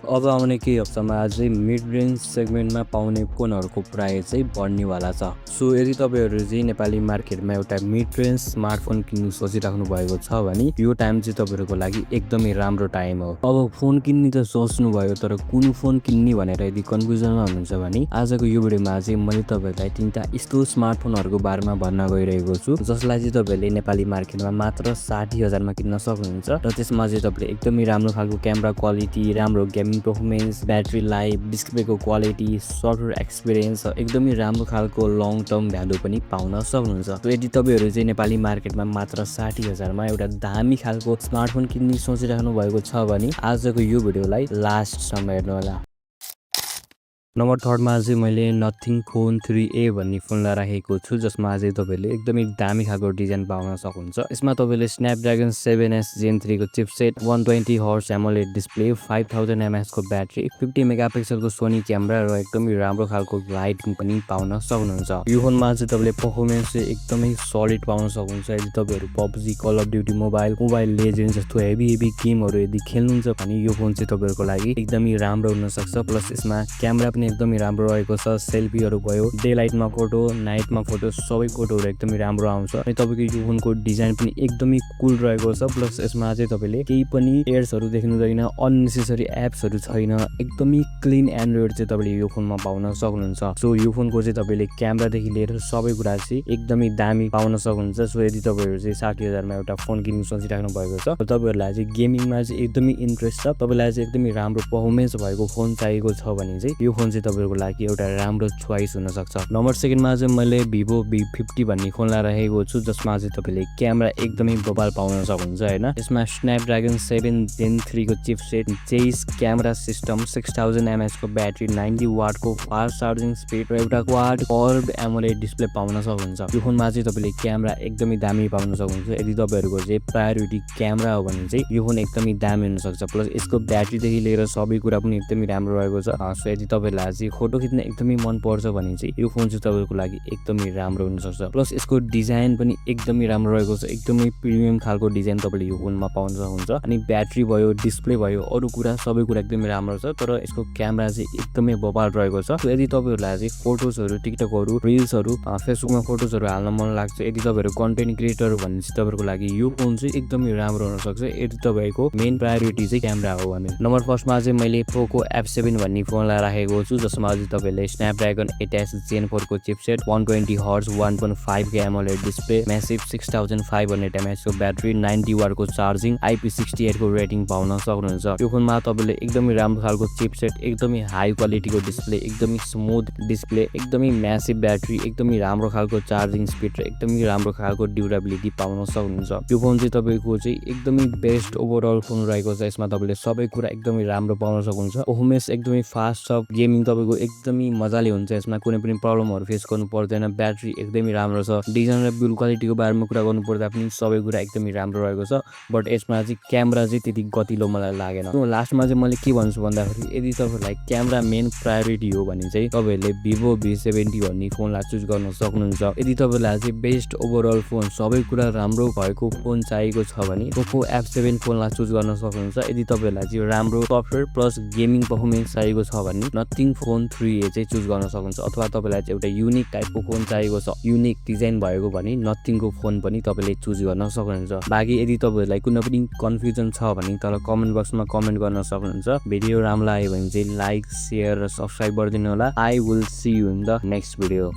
अब आउने केही हप्तामा अझै मिड रेन्ज सेगमेन्टमा पाउने फोनहरूको प्राइस चाहिँ बढ्नेवाला छ। सो यदि तपाईँहरू चाहिँ नेपाली मार्केटमा एउटा मिड रेन्ज स्मार्टफोन किन्नु सोचिराख्नु भएको छ भने यो टाइम चाहिँ तपाईँहरूको लागि एकदमै राम्रो टाइम हो। अब फोन किन्ने त सोच्नुभयो, तर कुन फोन किन्ने भनेर यदि कन्फ्युजनमा हुनुहुन्छ भने आजको यो भिडियोमा चाहिँ मैले तपाईँहरूलाई 3टा यस्तो स्मार्टफोनहरूको बारेमा भन्न गइरहेको छु जसलाई चाहिँ तपाईँले नेपाली मार्केटमा मात्र 60,000 मा किन्न सक्नुहुन्छ र त्यसमा चाहिँ तपाईँले एकदमै राम्रो खालको क्यामेरा क्वालिटी, राम्रो गेमिङ परफर्मेन्स, ब्याट्री लाइफ, डिस्प्लेको क्वालिटी, सफ्टवेयर एक्सपिरियन्स, एकदमै राम्रो खालको लङ टर्म भ्यालु पनि पाउन सक्नुहुन्छ। तो यदि तपाईँहरू चाहिँ नेपाली मार्केटमा मात्र 60,000 मा एउटा दामी खालको स्मार्टफोन किन्ने सोचिराख्नु भएको छ भने आजको यो भिडियोलाई लास्टसम्म हेर्नु होला। नम्बर 3 मा चाहिँ मैले नथिङ फोन 3A भन्ने फोनलाई राखेको छु, जसमा चाहिँ तपाईँले एकदमै दामी खालको डिजाइन पाउन सक्नुहुन्छ। यसमा तपाईँले स्न्यापड्रागन 7S Gen 3 को chipset, 120 hertz AMOLED display, 5000 mAh को ब्याट्री, 50 मेगापिक्सलको सोनी क्यामेरा र एकदमै राम्रो खालको लाइटिङ पनि पाउन सक्नुहुन्छ। यो फोनमा चाहिँ तपाईँले पर्फर्मेन्स चाहिँ एकदमै सलिड पाउन सक्नुहुन्छ। यदि तपाईँहरू PUBG, call of duty mobile legend जस्तो हेभी गेमहरू यदि खेल्नुहुन्छ भने यो फोन चाहिँ तपाईँहरूको लागि एकदमै राम्रो हुन सक्छ। प्लस यसमा क्यामेरा एकदमै राम्रो रहेको छ। सेल्फीहरू भयो, डे लाइटमा फोटो, नाइटमा फोटो, सबै फोटोहरू एकदमै राम्रो आउँछ। अनि तपाईँको यो फोनको डिजाइन पनि एकदमै कुल रहेको छ। प्लस यसमा चाहिँ तपाईँले केही पनि एड्सहरू देख्नुहुँदैन, अननेसेसरी एप्सहरू छैन, एकदमै क्लिन एन्ड्रोइड चाहिँ तपाईँले यो फोनमा पाउन सक्नुहुन्छ। सो यो फोनको चाहिँ तपाईँले क्यामेरादेखि लिएर सबै कुरा चाहिँ एकदमै दामी पाउन सक्नुहुन्छ। सो यदि तपाईँहरू चाहिँ 60,000 मा एउटा फोन किन्नु सोचिराख्नु भएको छ, तपाईँहरूलाई चाहिँ गेमिङमा चाहिँ एकदमै इन्ट्रेस्ट छ, तपाईँलाई चाहिँ एकदमै राम्रो पर्फर्मेन्स भएको फोन चाहिएको छ भने चाहिँ यो फोन चाहिँ तपाईहरुको लागि एउटा राम्रो चोइस हुन सक्छ। नम्बर 2 मा चाहिँ मैले Vivo V50 भन्ने फोनलाई राखेको छु, जसमा चाहिँ तपाईले क्यामेरा एकदमै बबाल पाउन सक्नुहुन्छ हैन। यसमा स्न्यापड्रागन 7 Gen 3 को चिपसेट, चेस क्यामेरा सिस्टम, 6000 mAh को ब्याट्री, 90 वाट को फास्ट चार्जिङ स्पिड र एउटा क्वाड कर्भ एमोलेड डिस्प्ले पाउन सक्नुहुन्छ। यो फोनमा चाहिँ तपाईले क्यामेरा एकदमै दामी पाउन सक्नुहुन्छ। यदि तपाईहरुको चाहिँ प्रायोरिटी क्यामेरा हो भने चाहिँ यो फोन एकदमै दामी हुन सक्छ। प्लस यसको ब्याट्रीदेखि लिएर सबै कुरा पनि एकदमै राम्रो रहेको छ। सो यदि तपाईलाई चाहिँ फोटो खिच्न एकदमै मन पर्छ भने चाहिँ यो फोन चाहिँ तपाईहरुको लागि एकदमै राम्रो हुन सक्छ। प्लस यसको डिजाइन पनि एकदमै राम्रो रहेको छ, एकदमै प्रिमियम खालको डिजाइन तपाईले यो फोनमा पाउन सक्नुहुन्छ। अनि ब्याट्री भयो, डिस्प्ले भयो, अरु कुरा सबै कुरा एकदमै राम्रो छ, तर यसको क्यामेरा चाहिँ एकदमै बबाल रहेको छ। सो यदि तपाईहरुलाई चाहिँ फोटोजहरु, टिकटकहरु, रिल्सहरु, फेसबुकमा फोटोजहरु हाल्न मन लाग्छ, यदि तपाईहरु कन्टेन्ट क्रिएटर हो भने चाहिँ तपाईहरुको लागि यो फोन चाहिँ एकदमै राम्रो हुन सक्छ, यदि तपाईको मेन प्रायोरिटी चाहिँ क्यामेरा हो भने। नम्बर 1 मा चाहिँ मैले पोको F7 भन्ने फोनलाई राखेको छु, जसमा चाहिँ तपाईले स्न्यापड्रागन 8S Gen 4 को चिपसेट, 120 हर्ट्ज 1.5 के एमोलेड डिस्प्ले, म्यासिभ 6500 mAh को ब्याट्री, 90 वाट को चार्जिङ, IP68 को रेटिङ पाउन सक्नुहुन्छ। यो फोनमा तपाईले एकदमै राम्रो खालको चिपसेट, एकदमै हाई क्वालिटीको डिस्प्ले, एकदमै स्मुथ डिस्प्ले, एकदमै म्यासिभ ब्याट्री, एकदमै राम्रो खालको चार्जिङ स्पिड र एकदमै राम्रो खालको ड्युरेबिलिटी पाउन सक्नुहुन्छ। यो फोन चाहिँ तपाईको चाहिँ एकदमै बेस्ट ओभरअल फोन रहेको छ। यसमा तपाईले सबै कुरा एकदमै राम्रो पाउन सक्नुहुन्छ। पर्फर्मेन्स एकदमै फास्ट छ, गेमिङ तपाईको एकदमै मजाले हुन्छ, यसमा कुनै पनि प्रब्लमहरु फेस गर्नु पर्दैन, ब्याट्री एकदमै राम्रो छ। डिजाइन र बिल्ड क्वालिटीको बारेमा कुरा गर्नु पर्दा पनि सबै कुरा एकदमै राम्रो रहेको छ। बट यसमा चाहिँ क्यामेरा चाहिँ त्यति गतिलो मलाई लागेन। लास्टमा चाहिँ मैले के भन्छु भन्दाखेरि यदि तपाईहरुलाई क्यामेरा मेन प्रायोरिटी हो भने चाहिँ तपाईहरुले Vivo V70 भन्ने फोनलाई चुज गर्न सक्नुहुन्छ। यदि तपाईहरुलाई चाहिँ बेस्ट ओभरअल फोन, सबै कुरा राम्रो भएको फोन चाहिएको छ भने पोको F7 फोनलाई चुज गर्न सक्नुहुन्छ। यदि तपाईहरुलाई चाहिँ राम्रो सफ्टवेयर प्लस गेमिङ परफर्मेन्स चाहिएको छ भने नथिङ फोन 3A चाहिँ चुज गर्न सक्नुहुन्छ। अथवा तपाईलाई चाहिँ एउटा युनिक टाइपको फोन चाहिएको छ, युनिक डिजाइन भएको भने नथिङको फोन पनि तपाईले चुज गर्न सक्नुहुन्छ। बाकी यदि तपाईहरुलाई कुनै पनि कन्फ्युजन छ भने तल कमेन्ट बक्समा कमेन्ट गर्न सक्नुहुन्छ। भिडियो राम्रो लाग्यो भने चाहिँ लाइक, शेयर र सब्स्क्राइब गरिदिनु होला। I will see you in the next video.